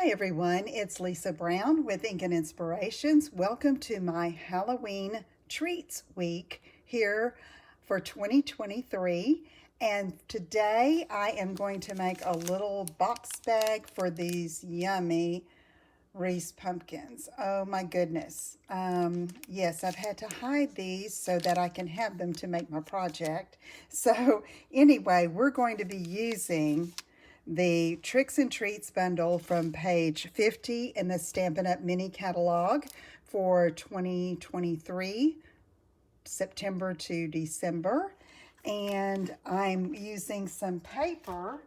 Hi everyone, it's Lisa Brown with Ink and Inspirations. Welcome to my Halloween Treats Week here for 2023. And today I am going to make a little box bag for these yummy Reese pumpkins. Oh my goodness. Yes, I've had to hide these so that I can have them to make my project. So anyway, we're going to be using the Tricks and Treats bundle from page 50 in the Stampin' Up! Mini Catalog for 2023, September to December. And I'm using some paper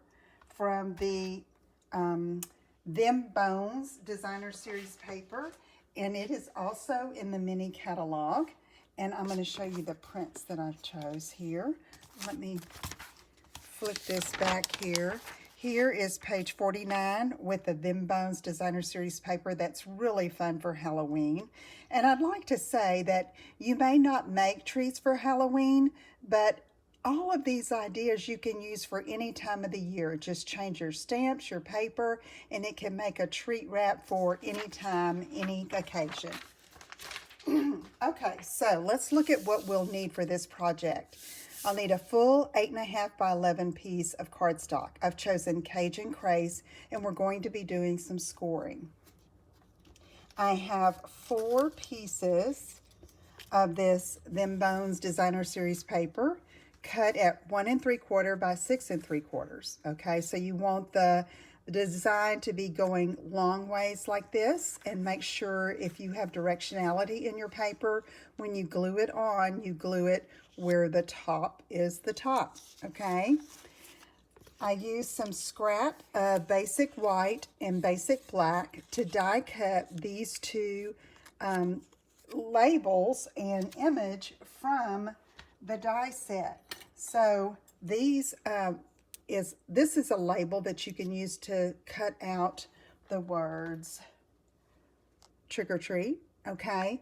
from the Them Bones Designer Series paper, and it is also in the mini catalog. And I'm going to show you the prints that I chose here. Let me flip this back here. Here is page 49 with the Them Bones Designer Series paper. That's really fun for Halloween. And I'd like to say that you may not make treats for Halloween, but all of these ideas you can use for any time of the year. Just change your stamps, your paper, and it can make a treat wrap for any time, any occasion. Okay, so let's look at what we'll need for this project. I'll need a full 8.5 by 11 piece of cardstock. I've chosen Cajun Craze, and we're going to be doing some scoring. I have 4 pieces of this Them Bones Designer Series paper, cut at 1 3/4 by 6 3/4. Okay, so you want the design to be going long ways like this, and make sure if you have directionality in your paper, when you glue it on, you glue it where the top is the top. Okay, I used some scrap basic white and basic black to die cut these two labels and image from the die set. So these this is a label that you can use to cut out the words trick or treat, okay?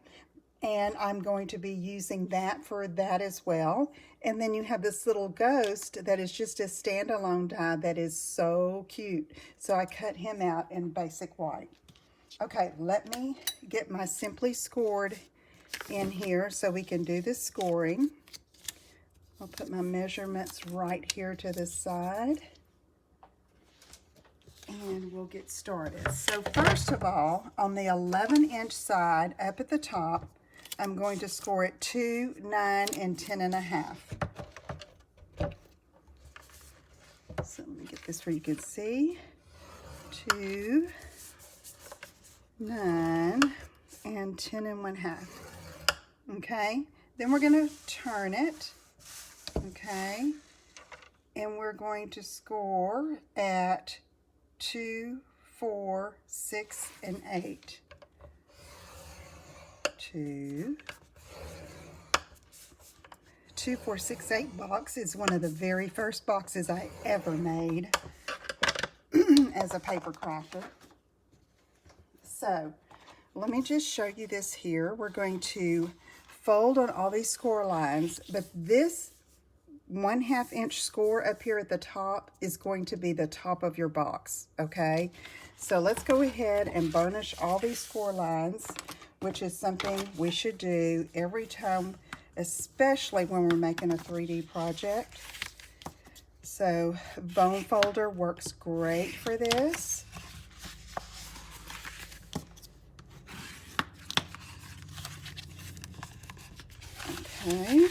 And I'm going to be using that for that as well. And then you have this little ghost that is just a standalone die that is so cute. So I cut him out in basic white. Okay, let me get my Simply Scored in here so we can do this scoring. I'll put my measurements right here to the side, and we'll get started. So first of all, on the 11-inch side up at the top, I'm going to score it 2, 9, and 10.5. So let me get this where you can see. 2, 9, and 10.5. Okay, then we're going to turn it. Okay, and we're going to score at 2, 4, 6, and 8. 2, 4, 6, 8 box is one of the very first boxes I ever made as a paper crafter. So let me just show you this here. We're going to fold on all these score lines, but this 1/2 inch score up here at the top is going to be the top of your box. Okay, so let's go ahead and burnish all these score lines, which is something we should do every time, especially when we're making a 3D project. So bone folder works great for this. Okay,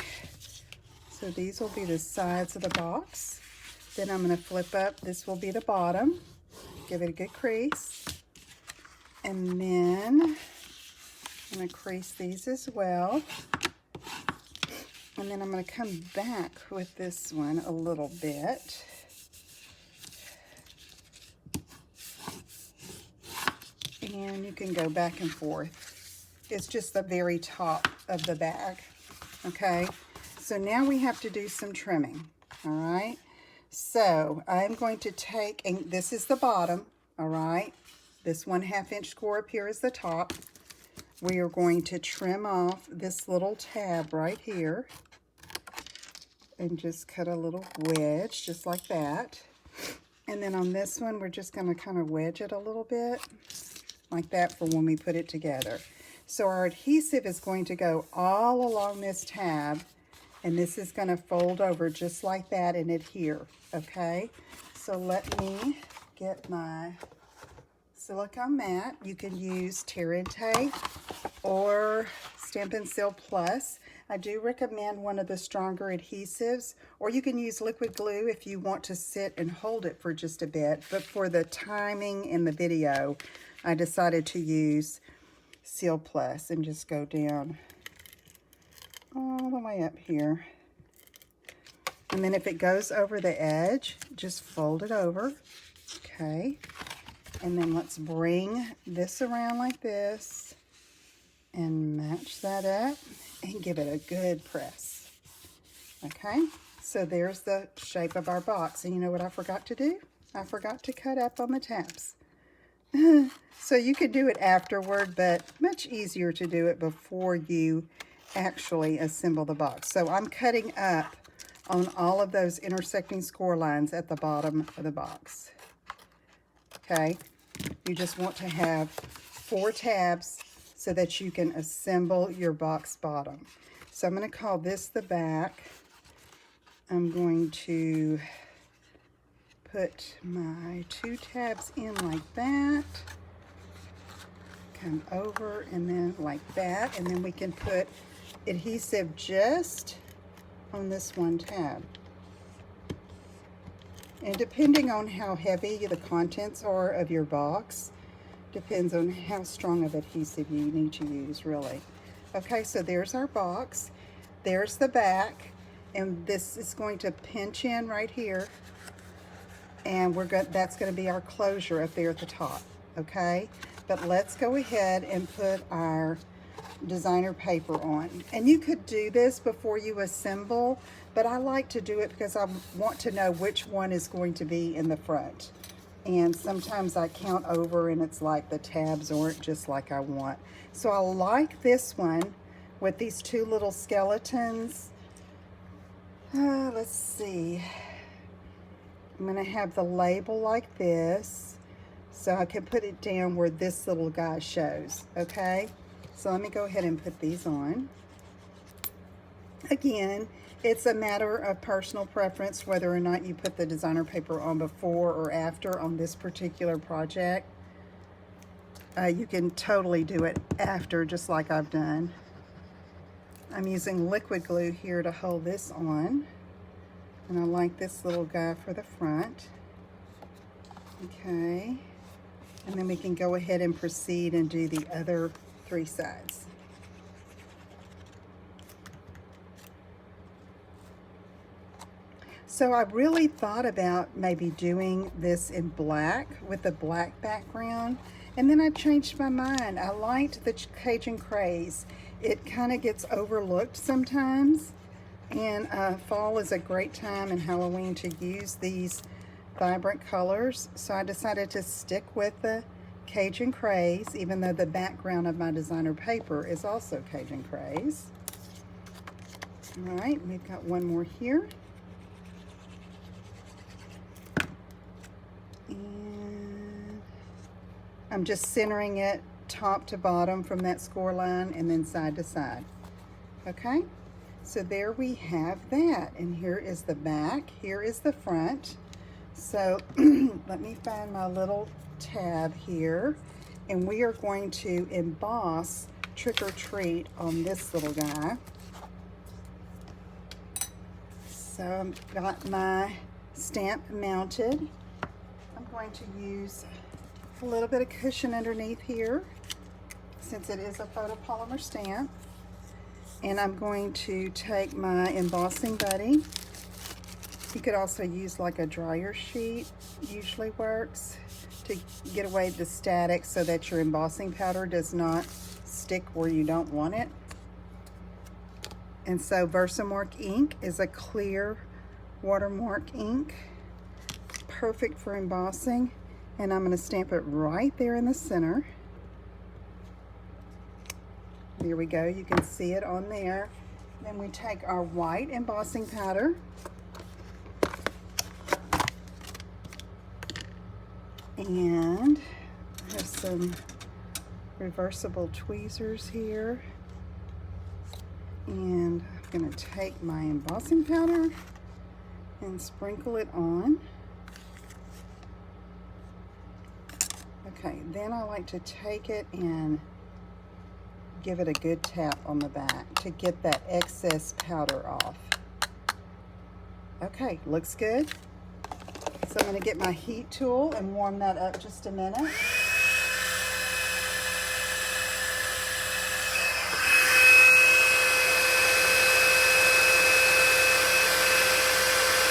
so these will be the sides of the box. Then I'm going to flip up. This will be the bottom. Give it a good crease. And then I'm going to crease these as well. And then I'm going to come back with this one a little bit. And you can go back and forth. It's just the very top of the bag. Okay, so now we have to do some trimming. All right, so I'm going to take, and this is the bottom. All right, this 1/2 inch score up here is the top. We are going to trim off this little tab right here and just cut a little wedge just like that. And then on this one, we're just going to kind of wedge it a little bit, like that, for when we put it together. So our adhesive is going to go all along this tab, and this is going to fold over just like that and adhere, okay? So let me get my silicone mat. You can use tear and tape or Stampin' Seal Plus. I do recommend one of the stronger adhesives, or you can use liquid glue if you want to sit and hold it for just a bit. But for the timing in the video, I decided to use Seal Plus and just go down all the way up here. And then if it goes over the edge, just fold it over, okay? And then let's bring this around like this and match that up and give it a good press, okay? So there's the shape of our box. And you know what I forgot to do? I forgot to cut up on the tabs. So you could do it afterward, but much easier to do it before you actually assemble the box. So I'm cutting up on all of those intersecting score lines at the bottom of the box. Okay, you just want to have 4 tabs so that you can assemble your box bottom. So I'm going to call this the back. I'm going to put my 2 tabs in like that, come over and then like that, and then we can put adhesive just on this 1 tab. And depending on how heavy the contents are of your box, depends on how strong of adhesive you need to use, really. Okay, so there's our box. There's the back, and this is going to pinch in right here, and that's going to be our closure up there at the top, okay? But let's go ahead and put our designer paper on. And you could do this before you assemble, but I like to do it because I want to know which one is going to be in the front. And sometimes I count over and it's like the tabs aren't just like I want. So I like this one with these 2 little skeletons. Let's see. I'm going to have the label like this, so I can put it down where this little guy shows, okay? So let me go ahead and put these on. Again, it's a matter of personal preference whether or not you put the designer paper on before or after on this particular project. You can totally do it after, just like I've done. I'm using liquid glue here to hold this on. And I like this little guy for the front. Okay. And then we can go ahead and proceed and do the other 3 sides. So I really thought about maybe doing this in black with a black background, and then I changed my mind. I liked the Cajun Craze. It kind of gets overlooked sometimes, and fall is a great time and Halloween to use these vibrant colors. So I decided to stick with the Cajun Craze, even though the background of my designer paper is also Cajun Craze. All right, we've got one more here. And I'm just centering it top to bottom from that score line and then side to side. Okay, so there we have that. And here is the back, here is the front. So let me find my little tab here, and we are going to emboss Trick or Treat on this little guy. So I've got my stamp mounted. I'm going to use a little bit of cushion underneath here since it is a photopolymer stamp. And I'm going to take my embossing buddy. You could also use like a dryer sheet, usually works, to get away the static so that your embossing powder does not stick where you don't want it. And so Versamark ink is a clear watermark ink, perfect for embossing. And I'm going to stamp it right there in the center. There we go, you can see it on there. Then we take our white embossing powder. And I have some reversible tweezers here. And I'm going to take my embossing powder and sprinkle it on. Okay, then I like to take it and give it a good tap on the back to get that excess powder off. Okay, looks good. So I'm going to get my heat tool and warm that up just a minute.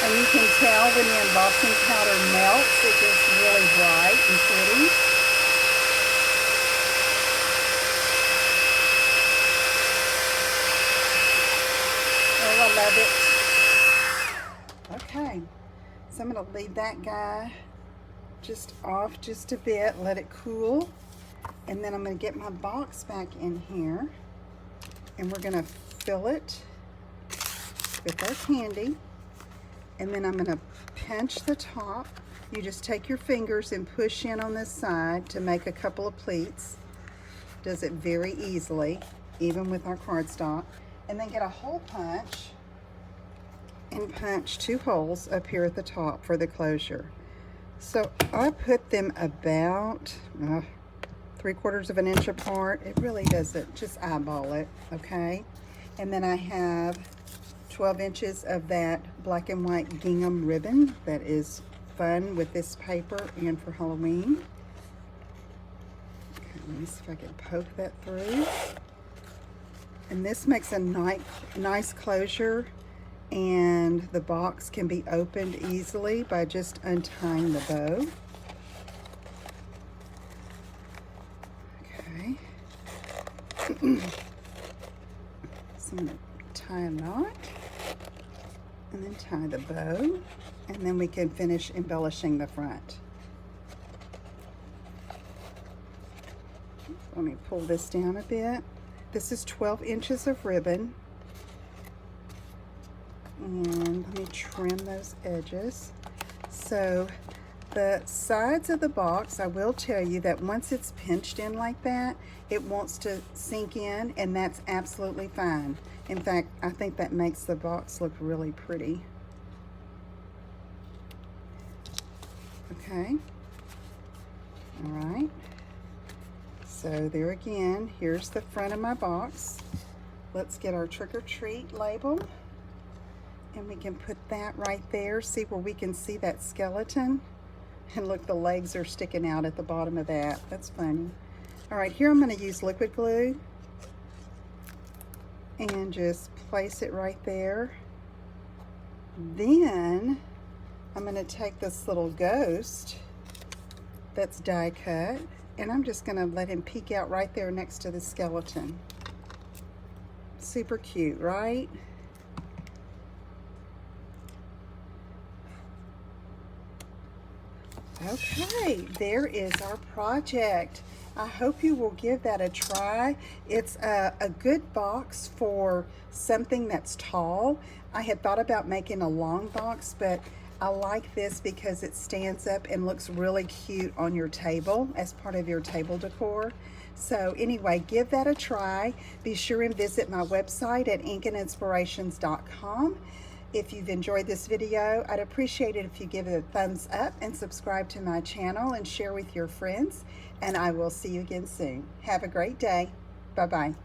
And you can tell when the embossing powder melts, it gets really bright and pretty. Oh, I love it. Okay, so I'm going to leave that guy just off just a bit, let it cool. And then I'm going to get my box back in here, and we're going to fill it with our candy. And then I'm going to pinch the top. You just take your fingers and push in on this side to make a couple of pleats. Does it very easily, even with our cardstock. And then get a hole punch and punch 2 holes up here at the top for the closure. So I put them about 3/4 of an inch apart. It really doesn't, just eyeball it, okay? And then I have 12 inches of that black and white gingham ribbon that is fun with this paper and for Halloween. Okay, let me see if I can poke that through. And this makes a nice closure, and the box can be opened easily by just untying the bow. Okay. So I'm going to tie a knot and then tie the bow, and then we can finish embellishing the front. Let me pull this down a bit. This is 12 inches of ribbon, and let me trim those edges. So the sides of the box, I will tell you that once it's pinched in like that, it wants to sink in, and that's absolutely fine. In fact, I think that makes the box look really pretty. Okay. All right. So there again, here's the front of my box. Let's get our trick or treat label, and we can put that right there. See where we can see that skeleton? And look, the legs are sticking out at the bottom of that. That's funny. All right, here I'm going to use liquid glue and just place it right there. Then I'm going to take this little ghost that's die cut, and I'm just going to let him peek out right there next to the skeleton. Super cute, right? Okay, there is our project. I hope you will give that a try. It's a good box for something that's tall. I had thought about making a long box, but I like this because it stands up and looks really cute on your table as part of your table decor. So anyway, give that a try. Be sure and visit my website at inkinspirations.com. If you've enjoyed this video, I'd appreciate it if you give it a thumbs up and subscribe to my channel and share with your friends. And I will see you again soon. Have a great day. Bye-bye.